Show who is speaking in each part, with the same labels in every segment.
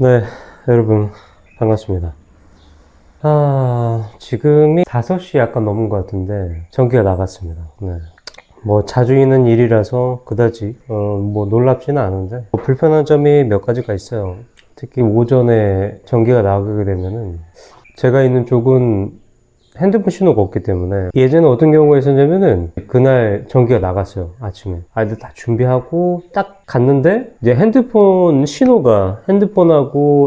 Speaker 1: 네, 여러분, 반갑습니다. 지금이 5시 약간 넘은 것 같은데, 전기가 나갔습니다. 네. 뭐, 자주 있는 일이라서 그다지, 뭐, 놀랍지는 않은데, 뭐 불편한 점이 몇 가지가 있어요. 특히 오전에 전기가 나가게 되면은, 제가 있는 쪽은 핸드폰 신호가 없기 때문에 예전에 어떤 경우가 있었냐면은 그날 전기가 나갔어요. 아침에 아이들 다 준비하고 딱 갔는데 이제 핸드폰하고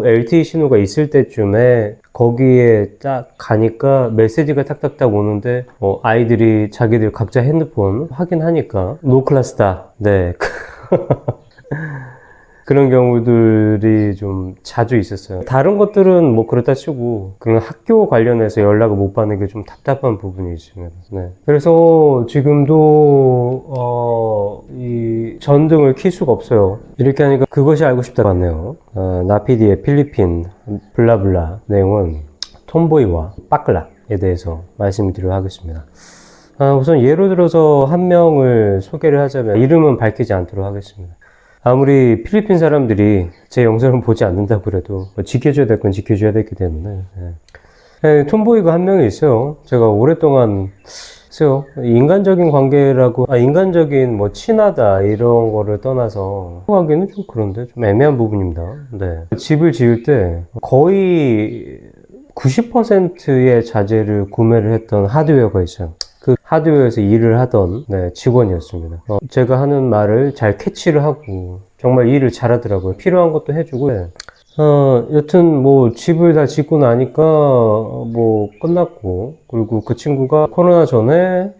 Speaker 1: LTE 신호가 있을 때쯤에 거기에 딱 가니까 메시지가 탁탁탁 오는데 아이들이 자기들 각자 핸드폰 확인하니까 노 클래스다. 네. 그런 경우들이 좀 자주 있었어요. 다른 것들은 뭐 그렇다 치고 그런 학교 관련해서 연락을 못 받는 게 좀 답답한 부분이 있습니다. 네. 그래서 지금도 이 전등을 켤 수가 없어요. 이렇게 하니까 그것이 알고 싶다고 하네요. 나피디의 필리핀 블라블라 내용은 톰보이와 빠클락에 대해서 말씀드리도록 하겠습니다. 우선 예로 들어서 한 명을 소개를 하자면 이름은 밝히지 않도록 하겠습니다. 아무리 필리핀 사람들이 제 영상을 보지 않는다고 그래도 지켜줘야 될 건 지켜줘야 되기 때문에 톰보이가 한 명이 있어요. 제가 오랫동안 글쎄요, 인간적인 관계라고 인간적인 뭐 친하다 이런 거를 떠나서 하기는 좀 그런데 좀 애매한 부분입니다. 네. 집을 지을 때 거의 90%의 자재를 구매를 했던 하드웨어가 있어요. 그 하드웨어에서 일을 하던 직원이었습니다. 제가 하는 말을 잘 캐치를 하고 정말 일을 잘하더라고요. 필요한 것도 해주고. 여튼 뭐 집을 다 짓고 나니까 뭐 끝났고, 그리고 그 친구가 코로나 전에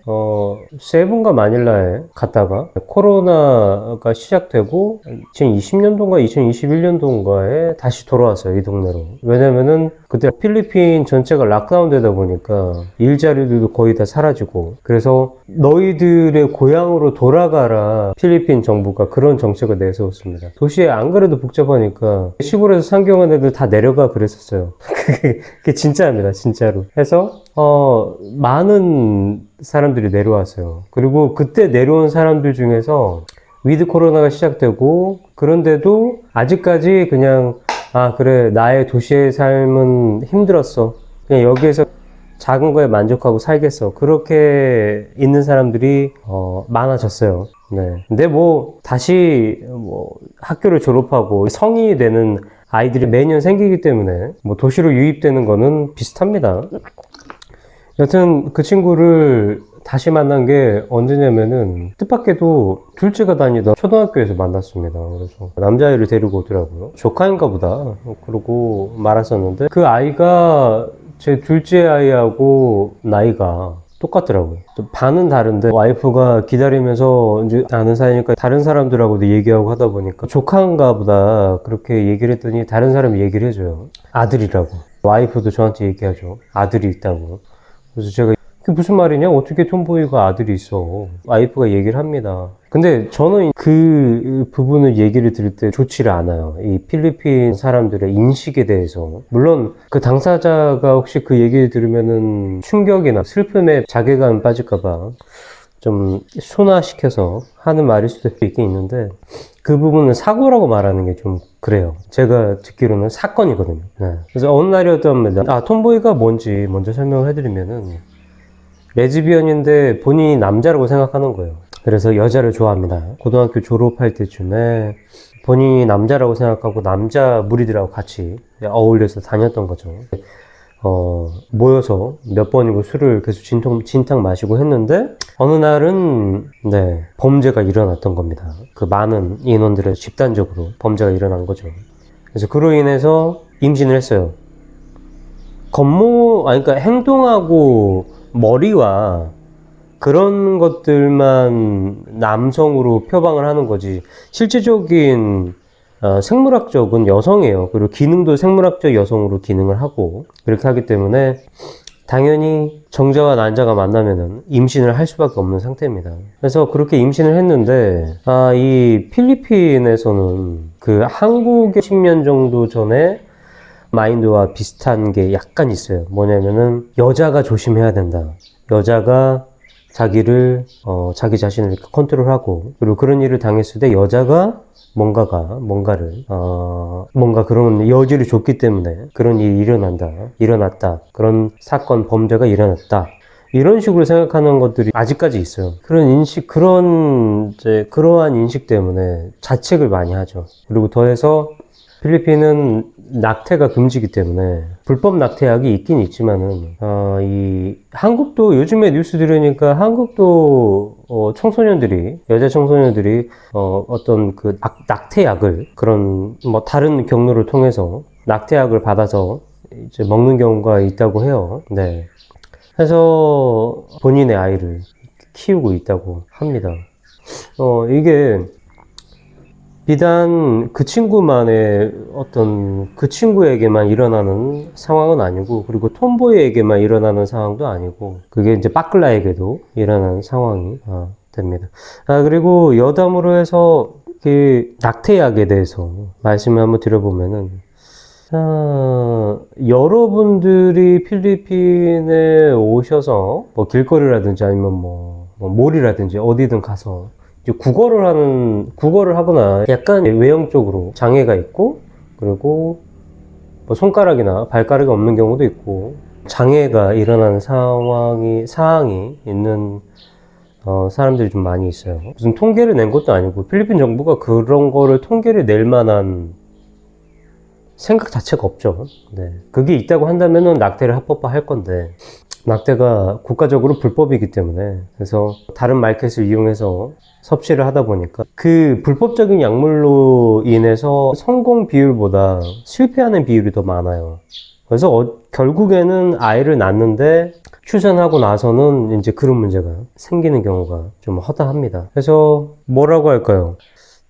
Speaker 1: 세븐가 마닐라에 갔다가 코로나가 시작되고 2020년도인가 2021년도인가에 다시 돌아왔어요, 이 동네로. 왜냐면은 그때 필리핀 전체가 락다운 되다 보니까 일자리들도 거의 다 사라지고, 그래서 너희들의 고향으로 돌아가라, 필리핀 정부가 그런 정책을 내세웠습니다. 도시에 안 그래도 복잡하니까 시골에서 상경한 애들 다 내려가 그랬었어요. 그게 진짜입니다, 진짜로. 해서 많은 사람들이 내려왔어요. 그리고 그때 내려온 사람들 중에서 위드 코로나가 시작되고, 그런데도 아직까지 그냥 그래, 나의 도시의 삶은 힘들었어, 그냥 여기에서 작은 거에 만족하고 살겠어, 그렇게 있는 사람들이 많아졌어요. 네. 근데 뭐 다시 학교를 졸업하고 성인이 되는 아이들이 매년 생기기 때문에 뭐 도시로 유입되는 거는 비슷합니다. 여튼 그 친구를 다시 만난 게 언제냐면은 뜻밖에도 둘째가 다니던 초등학교에서 만났습니다. 그래서 남자아이를 데리고 오더라고요. 조카인가 보다 그러고 말았었는데, 그 아이가 제 둘째 아이하고 나이가 똑같더라고요. 반은 다른데 와이프가 기다리면서 이제 아는 사이니까 다른 사람들하고도 얘기하고 하다 보니까 조카인가 보다 그렇게 얘기를 했더니 다른 사람이 얘기를 해줘요. 아들이라고. 와이프도 저한테 얘기하죠. 아들이 있다고. 그래서 제가 그게 무슨 말이냐? 어떻게 톰보이가 아들이 있어? 와이프가 얘기를 합니다. 근데 저는 그 부분을 얘기를 들을 때 좋지를 않아요. 이 필리핀 사람들의 인식에 대해서. 물론 그 당사자가 혹시 그 얘기를 들으면은 충격이나 슬픔에 자괴감 빠질까봐 좀 순화시켜서 하는 말일 수도 있긴 있는데, 그 부분은 사고라고 말하는 게 좀 그래요. 제가 듣기로는 사건이거든요. 네. 그래서 어느 날이었던 톰보이가 뭔지 먼저 설명을 해드리면은, 레즈비언인데 본인이 남자라고 생각하는 거예요. 그래서 여자를 좋아합니다. 고등학교 졸업할 때쯤에 본인이 남자라고 생각하고 남자 무리들하고 같이 어울려서 다녔던 거죠. 모여서 몇 번이고 술을 계속 진탕 마시고 했는데, 어느 날은 범죄가 일어났던 겁니다. 그 많은 인원들의 집단적으로 범죄가 일어난 거죠. 그래서 그로 인해서 임신을 했어요. 그러니까 행동하고 머리와 그런 것들만 남성으로 표방을 하는 거지, 실제적인 생물학적은 여성이에요. 그리고 기능도 생물학적 여성으로 기능을 하고, 그렇게 하기 때문에 당연히 정자와 난자가 만나면은 임신을 할 수밖에 없는 상태입니다. 그래서 그렇게 임신을 했는데, 이 필리핀에서는 그 한국의 10년 정도 전에 마인드와 비슷한 게 약간 있어요. 뭐냐면은 여자가 조심해야 된다. 여자가 자기를 자기 자신을 이렇게 컨트롤하고, 그리고 그런 일을 당했을 때 여자가 뭔가 그런 여지를 줬기 때문에 그런 일이 일어났다, 그런 사건 범죄가 일어났다, 이런 식으로 생각하는 것들이 아직까지 있어요. 그러한 인식 때문에 자책을 많이 하죠. 그리고 더해서 필리핀은 낙태가 금지이기 때문에 불법 낙태약이 있긴 있지만은 한국도 요즘에 뉴스 들으니까 한국도 여자 청소년들이 어떤 그 낙태약을 그런 뭐 다른 경로를 통해서 낙태약을 받아서 이제 먹는 경우가 있다고 해요. 네. 해서 본인의 아이를 키우고 있다고 합니다. 이게 비단 그 친구에게만 일어나는 상황은 아니고, 그리고 톰보이에게만 일어나는 상황도 아니고, 그게 이제 빠클라에게도 일어나는 상황이 됩니다. 그리고 여담으로 해서 그 낙태약에 대해서 말씀을 한번 드려보면은, 여러분들이 필리핀에 오셔서 뭐 길거리라든지 아니면 뭐 몰이라든지 어디든 가서 이제 국어를 하거나 약간 외형적으로 장애가 있고, 그리고 뭐 손가락이나 발가락이 없는 경우도 있고, 장애가 일어나는 사항이 있는 사람들이 좀 많이 있어요. 무슨 통계를 낸 것도 아니고, 필리핀 정부가 그런 거를 통계를 낼 만한 생각 자체가 없죠. 네. 그게 있다고 한다면은 낙태를 합법화할 건데, 낙태가 국가적으로 불법이기 때문에, 그래서 다른 마켓을 이용해서 섭취를 하다 보니까 그 불법적인 약물로 인해서 성공 비율보다 실패하는 비율이 더 많아요. 그래서 결국에는 아이를 낳는데 출산하고 나서는 이제 그런 문제가 생기는 경우가 좀 허다합니다. 그래서 뭐라고 할까요?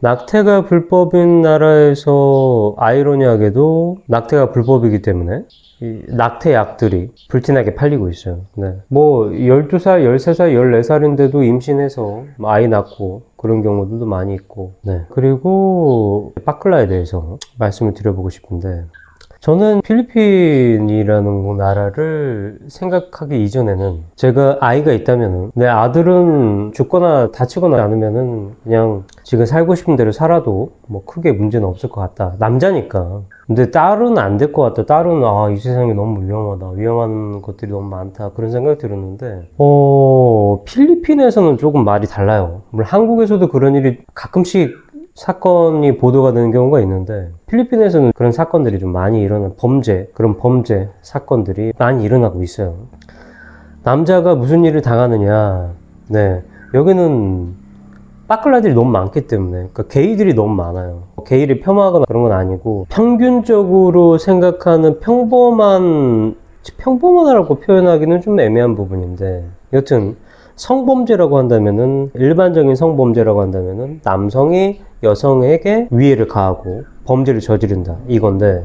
Speaker 1: 낙태가 불법인 나라에서 아이러니하게도 낙태가 불법이기 때문에 이 낙태약들이 불티나게 팔리고 있어요. 네. 뭐 12살, 13살, 14살인데도 임신해서 아이 낳고 그런 경우들도 많이 있고. 네. 그리고 빠클라에 대해서 말씀을 드려보고 싶은데, 저는 필리핀이라는 나라를 생각하기 이전에는 제가 아이가 있다면은 내 아들은 죽거나 다치거나 않으면은 그냥 지금 살고 싶은 대로 살아도 뭐 크게 문제는 없을 것 같다. 남자니까. 근데 딸은 안 될 것 같다. 딸은 이 세상이 너무 위험하다. 위험한 것들이 너무 많다. 그런 생각이 들었는데 필리핀에서는 조금 말이 달라요. 물론 한국에서도 그런 일이 가끔씩 사건이 보도가 되는 경우가 있는데, 필리핀에서는 그런 사건들이 좀 많이 그런 범죄 사건들이 많이 일어나고 있어요. 남자가 무슨 일을 당하느냐, 네. 여기는 빠클라들이 너무 많기 때문에, 그러니까 게이들이 너무 많아요. 게이를 폄하하거나 그런 건 아니고, 평균적으로 생각하는 평범하다고 표현하기는 좀 애매한 부분인데, 여튼, 일반적인 성범죄라고 한다면은 남성이 여성에게 위해를 가하고 범죄를 저지른다, 이건데,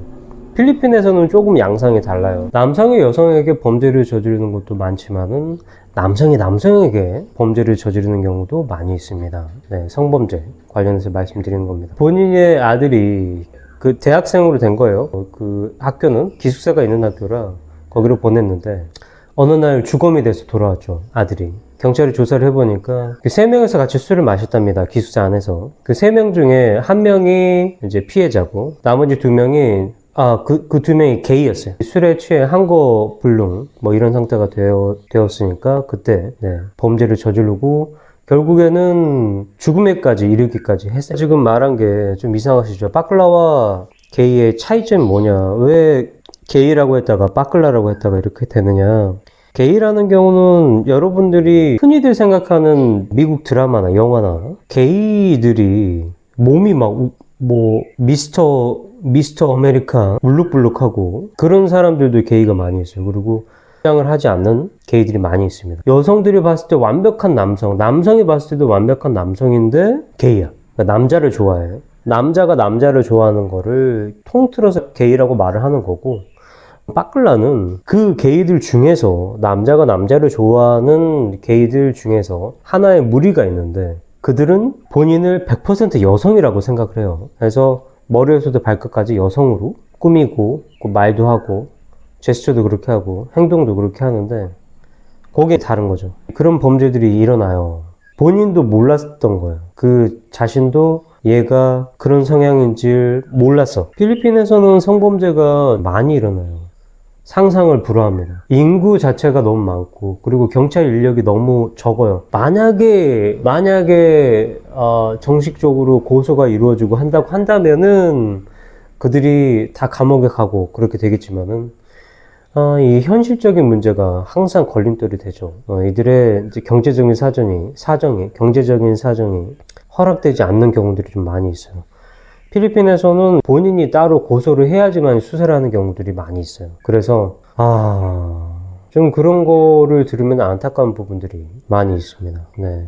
Speaker 1: 필리핀에서는 조금 양상이 달라요. 남성이 여성에게 범죄를 저지르는 것도 많지만은 남성이 남성에게 범죄를 저지르는 경우도 많이 있습니다. 네, 성범죄 관련해서 말씀드리는 겁니다. 본인의 아들이 그 대학생으로 된 거예요. 그 학교는 기숙사가 있는 학교라 거기로 보냈는데, 어느 날 주검이 돼서 돌아왔죠, 아들이. 경찰이 조사를 해보니까 그 3명에서 같이 술을 마셨답니다, 기숙사 안에서. 그 3명 중에 1명이 이제 피해자고, 나머지 2명이 그 2명이 게이였어요. 술에 취해 한거불능 뭐 이런 상태가 되었으니까 그때 범죄를 저지르고 결국에는 죽음에까지 이르기까지 했어요. 지금 말한 게 좀 이상하시죠? 빠클라와 게이의 차이점이 뭐냐, 왜 게이라고 했다가 빠클라라고 했다가 이렇게 되느냐. 게이라는 경우는 여러분들이 흔히들 생각하는 미국 드라마나 영화나, 게이들이 몸이 미스터 아메리카 울룩불룩하고 그런 사람들도 게이가 많이 있어요. 그리고 화장을 하지 않는 게이들이 많이 있습니다. 여성들이 봤을 때 완벽한 남성이 봤을 때도 완벽한 남성인데 게이야. 그러니까 남자를 좋아해. 남자가 남자를 좋아하는 거를 통틀어서 게이라고 말을 하는 거고, 빠클라는 그 게이들 중에서, 남자가 남자를 좋아하는 게이들 중에서 하나의 무리가 있는데, 그들은 본인을 100% 여성이라고 생각을 해요. 그래서 머리에서부터 발끝까지 여성으로 꾸미고, 말도 하고, 제스처도 그렇게 하고, 행동도 그렇게 하는데, 거기에 다른 거죠. 그런 범죄들이 일어나요. 본인도 몰랐던 거예요. 그 자신도 얘가 그런 성향인지 몰랐어. 필리핀에서는 성범죄가 많이 일어나요. 상상을 불허합니다. 인구 자체가 너무 많고, 그리고 경찰 인력이 너무 적어요. 만약에 정식적으로 고소가 이루어지고 한다고 한다면은 그들이 다 감옥에 가고 그렇게 되겠지만은, 이 현실적인 문제가 항상 걸림돌이 되죠. 이들의 이제 경제적인 경제적인 사정이 허락되지 않는 경우들이 좀 많이 있어요. 필리핀에서는 본인이 따로 고소를 해야지만 수사를 하는 경우들이 많이 있어요. 그래서, 좀 그런 거를 들으면 안타까운 부분들이 많이 있습니다. 네.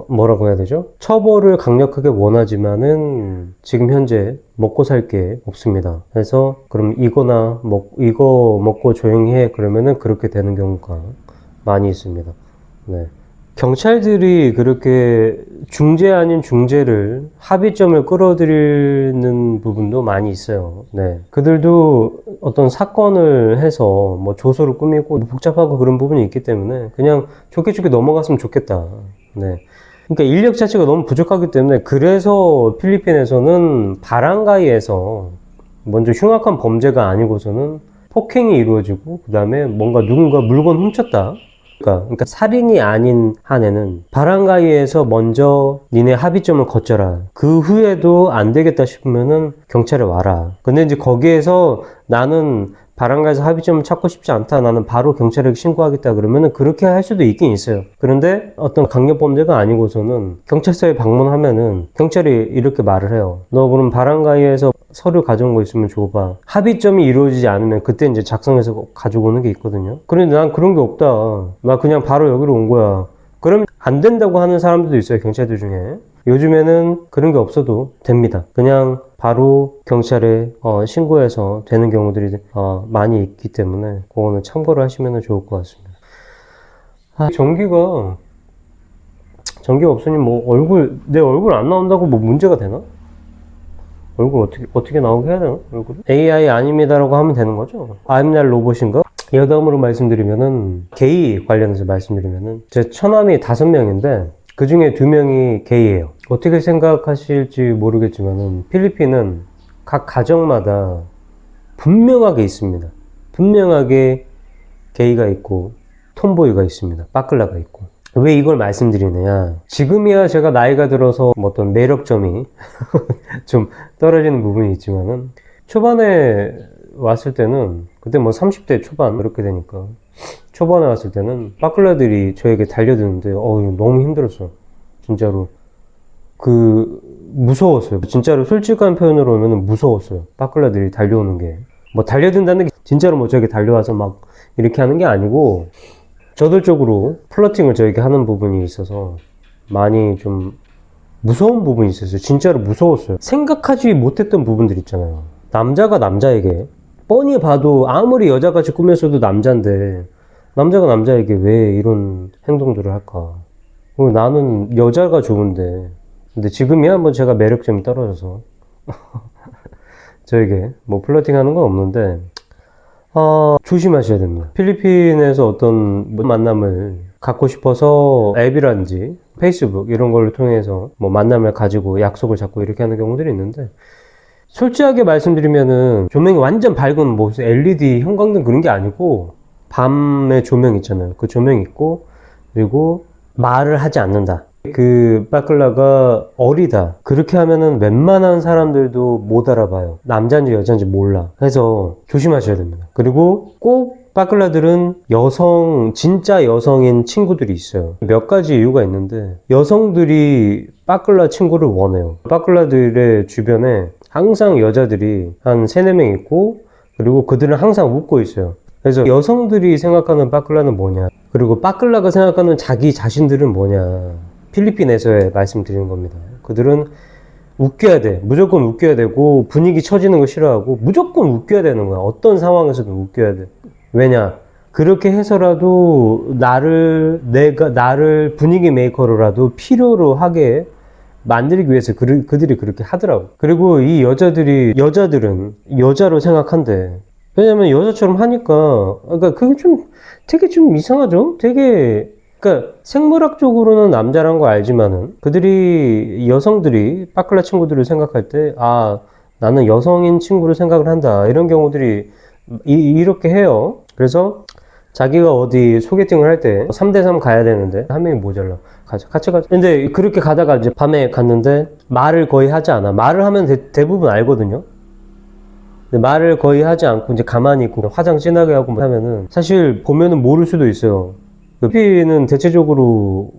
Speaker 1: 뭐라고 해야 되죠? 처벌을 강력하게 원하지만은 지금 현재 먹고 살 게 없습니다. 그래서 그럼 이거 먹고 조용히 해. 그러면은 그렇게 되는 경우가 많이 있습니다. 네. 경찰들이 그렇게 중재 아닌 중재를 합의점을 끌어들이는 부분도 많이 있어요. 네. 그들도 어떤 사건을 해서 뭐 조서를 꾸미고 복잡하고 그런 부분이 있기 때문에 그냥 좋게 넘어갔으면 좋겠다. 네. 그러니까 인력 자체가 너무 부족하기 때문에 그래서 필리핀에서는 바랑가이에서 먼저 흉악한 범죄가 아니고서는 폭행이 이루어지고 그 다음에 뭔가 누군가 물건 훔쳤다. 그러니까 살인이 아닌 한에는 바랑가이에서 먼저 니네 합의점을 거쳐라. 그 후에도 안 되겠다 싶으면은 경찰에 와라. 근데 이제 거기에서 나는 바랑가이에서 합의점을 찾고 싶지 않다. 나는 바로 경찰에 신고하겠다. 그러면은 그렇게 할 수도 있긴 있어요. 그런데 어떤 강력범죄가 아니고서는 경찰서에 방문하면은 경찰이 이렇게 말을 해요. 너 그럼 바랑가이에서 서류 가져온 거 있으면 줘봐. 합의점이 이루어지지 않으면 그때 이제 작성해서 가지고 오는 게 있거든요. 그런데 난 그런 게 없다. 나 그냥 바로 여기로 온 거야. 그럼 안 된다고 하는 사람들도 있어요. 경찰들 중에. 요즘에는 그런 게 없어도 됩니다. 그냥 바로 경찰에 신고해서 되는 경우들이 많이 있기 때문에 그거는 참고를 하시면 좋을 것 같습니다. 전기가 없으니 뭐 내 얼굴 안 나온다고 뭐 문제가 되나? 얼굴 어떻게 나오게 해야 되나? 얼굴? AI 아닙니다라고 하면 되는 거죠? I'm not 로봇인가? 여담으로 말씀드리면은 게이 관련해서 말씀드리면은 제 처남이 5명인데 그 중에 2명이 게이예요. 어떻게 생각하실지 모르겠지만은 필리핀은 각 가정마다 분명하게 있습니다. 분명하게 게이가 있고 톰보이가 있습니다. 빠클라가 있고. 왜 이걸 말씀드리느냐? 지금이야 제가 나이가 들어서 어떤 매력점이 좀 떨어지는 부분이 있지만은 초반에 왔을 때는 그때 뭐 30대 초반 그렇게 되니까 초반에 왔을 때는 빠클라들이 저에게 달려드는데 너무 힘들었어요. 진짜로 무서웠어요. 진짜로 솔직한 표현으로 하면 무서웠어요. 빠클라들이 달려오는 게 뭐 달려든다는 게 진짜로 뭐 저에게 달려와서 막 이렇게 하는 게 아니고 저돌적으로 플러팅을 저에게 하는 부분이 있어서 많이 좀 무서운 부분이 있었어요. 진짜로 무서웠어요. 생각하지 못했던 부분들 있잖아요. 남자가 남자에게 뻔히 봐도 아무리 여자같이 꾸몄어도 남자인데 남자가 남자에게 왜 이런 행동들을 할까? 나는 여자가 좋은데 근데 지금이야 한번 제가 매력점이 떨어져서 저에게 뭐 플러팅 하는 건 없는데 조심하셔야 됩니다. 필리핀에서 어떤 만남을 갖고 싶어서 앱이란지 페이스북 이런 걸 통해서 뭐 만남을 가지고 약속을 잡고 이렇게 하는 경우들이 있는데 솔직하게 말씀드리면은 조명이 완전 밝은 뭐 LED 형광등 그런 게 아니고 밤에 조명 있잖아요. 그 조명 있고 그리고 말을 하지 않는다. 그 빠클라가 어리다. 그렇게 하면은 웬만한 사람들도 못 알아봐요. 남자인지 여자인지 몰라. 그래서 조심하셔야 됩니다. 그리고 꼭 빠클라들은 진짜 여성인 친구들이 있어요. 몇 가지 이유가 있는데 여성들이 빠클라 친구를 원해요. 빠클라들의 주변에 항상 여자들이 한 3-4명 있고 그리고 그들은 항상 웃고 있어요. 그래서 여성들이 생각하는 빠클라는 뭐냐, 그리고 빠클라가 생각하는 자기 자신들은 뭐냐, 필리핀에서의 말씀드리는 겁니다. 그들은 웃겨야 돼. 무조건 웃겨야 되고 분위기 처지는 거 싫어하고 무조건 웃겨야 되는 거야. 어떤 상황에서도 웃겨야 돼. 왜냐? 그렇게 해서라도 나를 분위기 메이커로라도 필요로 하게 만들기 위해서 그들이 그렇게 하더라고. 그리고 이 여자들은 여자로 생각한대. 왜냐면 여자처럼 하니까, 그러니까 그게 좀 되게 좀 이상하죠? 되게, 그러니까 생물학적으로는 남자란 거 알지만은 그들이 여성들이 빠클라 친구들을 생각할 때, 아, 나는 여성인 친구를 생각을 한다. 이런 경우들이 이렇게 해요. 그래서 자기가 어디 소개팅을 할 때 3대3 가야 되는데 한 명이 모자라. 가자. 같이 가자. 근데 그렇게 가다가 이제 밤에 갔는데 말을 거의 하지 않아. 말을 하면 대부분 알거든요. 근데 말을 거의 하지 않고 이제 가만히 있고 화장 진하게 하고 뭐 하면은 사실 보면은 모를 수도 있어요. 피는 대체적으로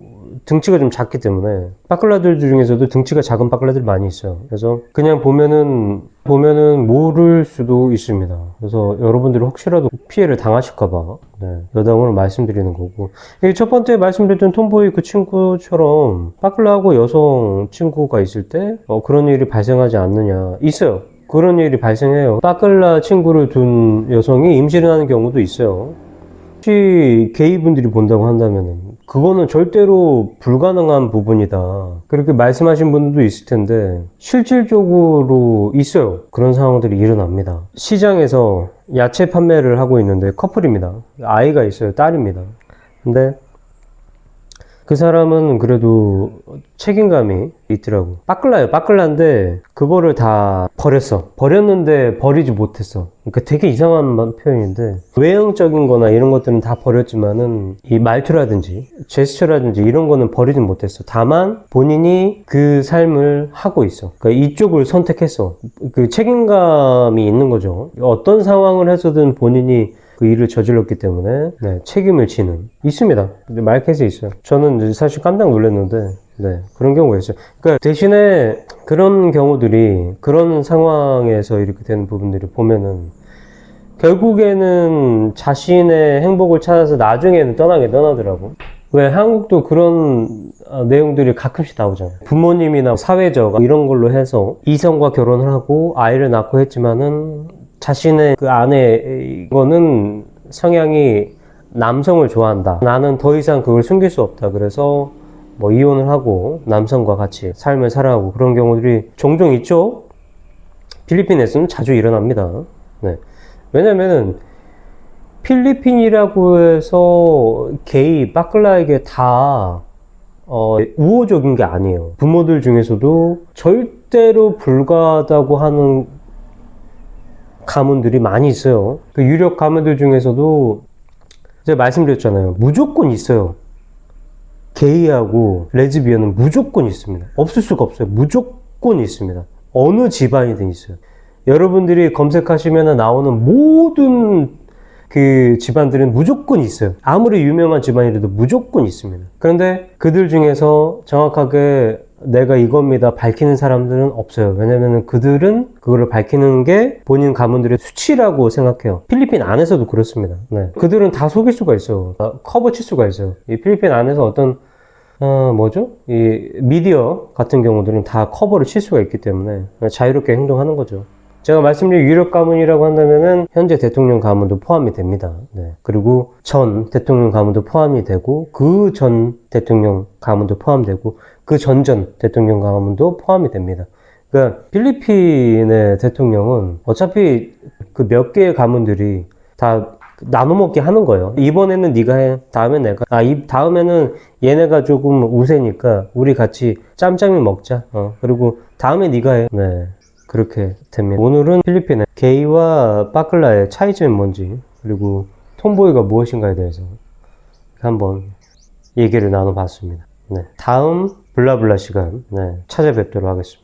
Speaker 1: 등치가 좀 작기 때문에 빠클라들 중에서도 등치가 작은 빠클라들이 많이 있어요. 그래서 그냥 보면은 모를 수도 있습니다. 그래서 여러분들이 혹시라도 피해를 당하실까봐 여담으로 말씀드리는 거고, 첫 번째 말씀드렸던 톰보이 그 친구처럼 빠클라하고 여성 친구가 있을 때 그런 일이 발생하지 않느냐. 있어요. 그런 일이 발생해요. 빠클라 친구를 둔 여성이 임신을 하는 경우도 있어요. 혹시 게이분들이 본다고 한다면 그거는 절대로 불가능한 부분이다. 그렇게 말씀하신 분들도 있을 텐데 실질적으로 있어요. 그런 상황들이 일어납니다. 시장에서 야채 판매를 하고 있는데 커플입니다. 아이가 있어요. 딸입니다. 근데 그 사람은 그래도 책임감이 있더라고. 빠클라예요. 빠클라인데 그거를 다 버렸어. 버렸는데 버리지 못했어. 그러니까 되게 이상한 표현인데 외형적인 거나 이런 것들은 다 버렸지만은 이 말투라든지 제스처라든지 이런 거는 버리진 못했어. 다만 본인이 그 삶을 하고 있어. 그러니까 이쪽을 선택했어. 그 책임감이 있는 거죠. 어떤 상황을 해서든 본인이 그 일을 저질렀기 때문에 책임을 지는 있습니다. 마켓에 있어요. 저는 사실 깜짝 놀랐는데 그런 경우가 있어요. 그러니까 대신에 그런 경우들이 그런 상황에서 이렇게 되는 부분들을 보면은 결국에는 자신의 행복을 찾아서 나중에는 떠나더라고. 왜 한국도 그런 내용들이 가끔씩 나오잖아요. 부모님이나 사회적 이런 걸로 해서 이성과 결혼을 하고 아이를 낳고 했지만은 자신의 그 아내는 성향이 남성을 좋아한다. 나는 더 이상 그걸 숨길 수 없다. 그래서 뭐 이혼을 하고 남성과 같이 삶을 살아가고 그런 경우들이 종종 있죠. 필리핀에서는 자주 일어납니다. 왜냐면은 필리핀이라고 해서 게이, 빠클라에게 다 우호적인 게 아니에요. 부모들 중에서도 절대로 불가하다고 하는 가문들이 많이 있어요. 그 유력 가문들 중에서도 제가 말씀드렸잖아요. 무조건 있어요. 게이하고 레즈비언은 무조건 있습니다. 없을 수가 없어요. 무조건 있습니다. 어느 집안이든 있어요. 여러분들이 검색하시면 나오는 모든 그 집안들은 무조건 있어요. 아무리 유명한 집안이라도 무조건 있습니다. 그런데 그들 중에서 정확하게 내가 이겁니다 밝히는 사람들은 없어요. 왜냐면 그들은 그거를 밝히는 게 본인 가문들의 수치라고 생각해요. 필리핀 안에서도 그렇습니다. 그들은 다 속일 수가 있어요. 커버 칠 수가 있어요. 이 필리핀 안에서 어떤 이 미디어 같은 경우들은 다 커버를 칠 수가 있기 때문에 자유롭게 행동하는 거죠. 제가 말씀드린 유력 가문이라고 한다면은 현재 대통령 가문도 포함이 됩니다. 그리고 전 대통령 가문도 포함이 되고 그 전 대통령 가문도 포함되고 그 전전 대통령 가문도 포함이 됩니다. 그러니까 필리핀의 대통령은 어차피 그 몇 개의 가문들이 다 나눠 먹게 하는 거예요. 이번에는 네가 해. 다음엔 내가. 다음에는 얘네가 조금 우세니까 우리 같이 짬짬이 먹자. 그리고 다음에 네가 해. 그렇게 됩니다. 오늘은 필리핀의 게이와 빠클라의 차이점이 뭔지 그리고 톰보이가 무엇인가에 대해서 한번 얘기를 나눠봤습니다. 다음 블라블라 시간 찾아뵙도록 하겠습니다.